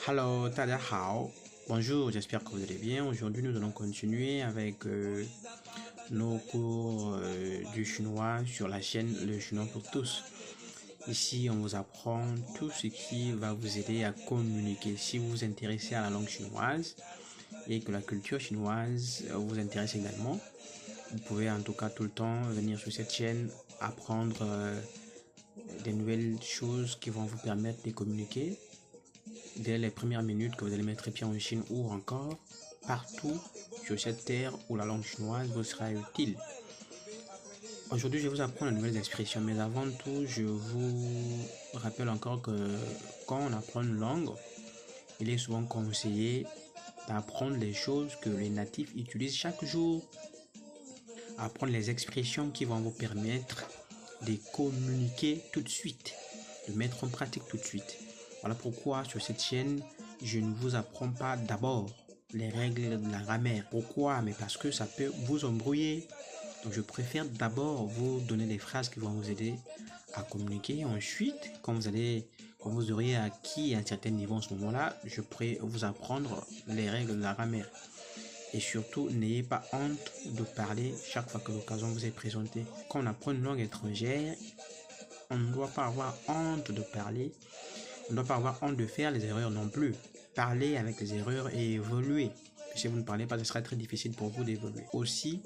Hello, 大家好. Bonjour, j'espère que vous allez bien. Aujourd'hui, nous allons continuer avec nos cours du chinois sur la chaîne Le Chinois pour tous. Ici, on vous apprend tout ce qui va vous aider à communiquer. Si vous vous intéressez à la langue chinoise et que la culture chinoise vous intéresse également, vous pouvez en tout cas tout le temps venir sur cette chaîne, apprendre des nouvelles choses qui vont vous permettre de communiquer dès les premières minutes que vous allez mettre pied en Chine ou encore partout sur cette terre où la langue chinoise vous sera utile. Aujourd'hui, je vais vous apprendre de nouvelles expressions, mais avant tout, je vous rappelle encore que quand on apprend une langue, il est souvent conseillé d'apprendre les choses que les natifs utilisent chaque jour, apprendre les expressions qui vont vous permettre de communiquer tout de suite, de mettre en pratique tout de suite. Voilà pourquoi sur cette chaîne, je ne vous apprends pas d'abord les règles de la grammaire. Pourquoi? Mais parce que ça peut vous embrouiller. Donc je préfère d'abord vous donner des phrases qui vont vous aider à communiquer. Ensuite, quand vous aurez acquis à un certain niveau en ce moment-là, je pourrai vous apprendre les règles de la grammaire. Et surtout, n'ayez pas honte de parler chaque fois que l'occasion vous est présentée. Quand on apprend une langue étrangère, on ne doit pas avoir honte de parler. On ne doit pas avoir honte de faire les erreurs non plus. Parler avec les erreurs et évoluer. Si vous ne parlez pas, ce sera très difficile pour vous d'évoluer. Aussi,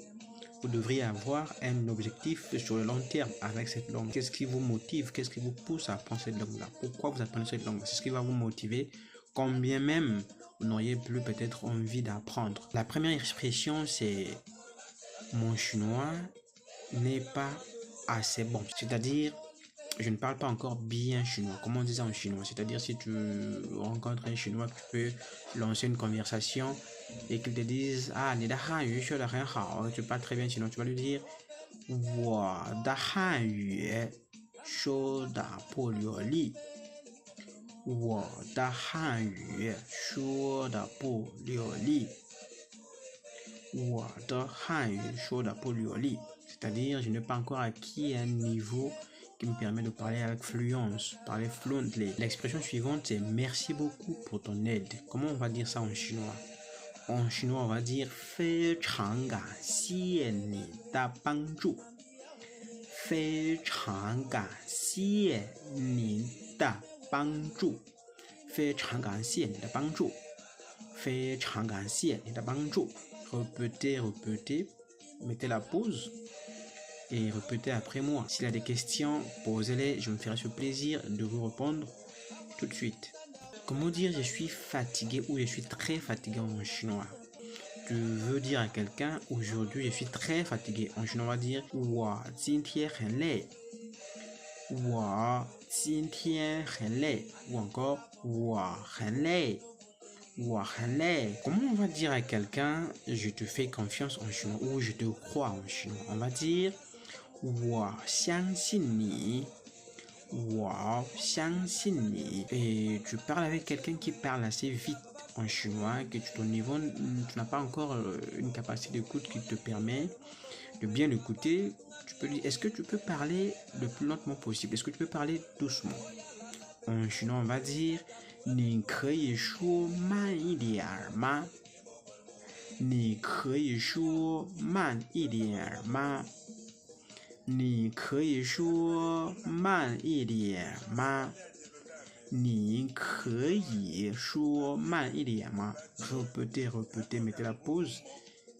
vous devriez avoir un objectif sur le long terme avec cette langue. Qu'est-ce qui vous motive? Qu'est-ce qui vous pousse à apprendre cette langue-là? Pourquoi vous apprenez cette langue? C'est ce qui va vous motiver, combien même vous n'auriez plus peut-être envie d'apprendre. La première expression, c'est « Mon chinois n'est pas assez bon ». C'est-à-dire, je ne parle pas encore bien chinois. Comment on dit ça en chinois? C'est-à-dire, si tu rencontres un chinois, tu peux lancer une conversation et qu'il te dise « Ah, ni da hanyu shuo de hen hao ». Tu parles très bien chinois. Tu vas lui dire « Wo da hanyu shuo de po liu li ». Wo da hanyu shuo de po liu li. Wo da hanyu shuo de po liu li. C'est-à-dire, je n'ai pas encore acquis un niveau qui me permet de parler avec fluence, parler fluently. L'expression suivante, c'est merci beaucoup pour ton aide. Comment on va dire ça en chinois? En chinois, on va dire 非常感谢你的帮助。非常感谢你的帮助。非常感谢你的帮助。非常感谢你的帮助。Répétez, répétez. Mettez la pause. Et répétez après moi. S'il y a des questions, posez-les. Je me ferai ce plaisir de vous répondre tout de suite. Comment dire je suis fatigué ou je suis très fatigué en chinois? Tu veux dire à quelqu'un aujourd'hui je suis très fatigué. En chinois on va dire 我今天很累。我今天很累。Ou encore 我很累。我很累。Comment on va dire à quelqu'un je te fais confiance en chinois ou je te crois en chinois? On va dire 我相信你。我相信你。Et tu parles avec quelqu'un qui parle assez vite en chinois, que ton niveau, tu n'as pas encore une capacité d'écoute qui te permet de bien écouter. Tu peux dire, est-ce que tu peux parler le plus lentement possible? Est-ce que tu peux parler doucement? En chinois, on va dire 你可以说慢一点吗？你可以说慢一点吗？你可以说慢一点吗？你可以说慢一点吗？ Répétez, répétez, mettez la pause.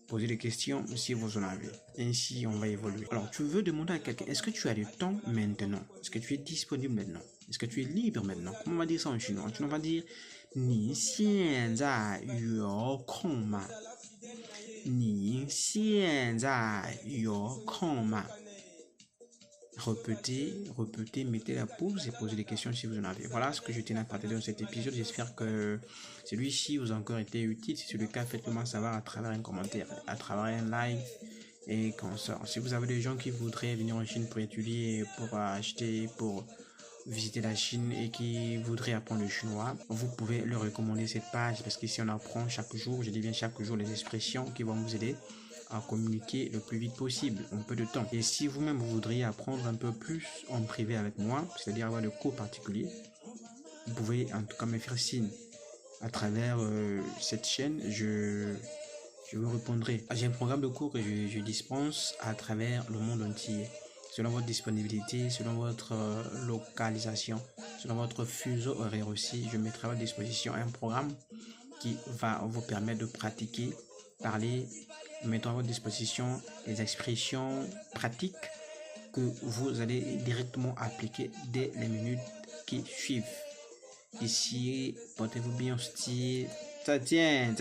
Posez des questions si vous en avez. Ainsi, on va évoluer. Alors, tu veux demander à quelqu'un, est-ce que tu as du temps maintenant? Est-ce que tu es disponible maintenant? Est-ce que tu es libre maintenant? Comment on va dire ça en chinois? On va dire, 你现在有空吗？你现在有空吗？ Répétez, répétez, mettez la pause et posez des questions si vous en avez. Voilà ce que je tenais à partager dans cet épisode. J'espère que celui-ci vous a encore été utile. Si c'est le cas, faites-le moi savoir à travers un commentaire, à travers un like et comme ça. Si vous avez des gens qui voudraient venir en Chine pour étudier, pour acheter, pour visiter la Chine et qui voudraient apprendre le chinois, vous pouvez leur recommander cette page parce qu'ici on apprend chaque jour, je dis bien chaque jour, les expressions qui vont vous aider à communiquer le plus vite possible en peu de temps. Et si vous-même vous voudriez apprendre un peu plus en privé avec moi, c'est-à-dire avoir des cours particuliers, vous pouvez en tout cas me faire signe. à travers cette chaîne, je vous répondrai. J'ai un programme de cours que je dispense à travers le monde entier. Selon votre disponibilité, selon votre localisation, selon votre fuseau horaire aussi, je mettrai à votre disposition un programme qui va vous permettre de pratiquer, parler, mettant à votre disposition les expressions pratiques que vous allez directement appliquer dès les minutes qui suivent. Ici, portez-vous bien, style. Ça tient.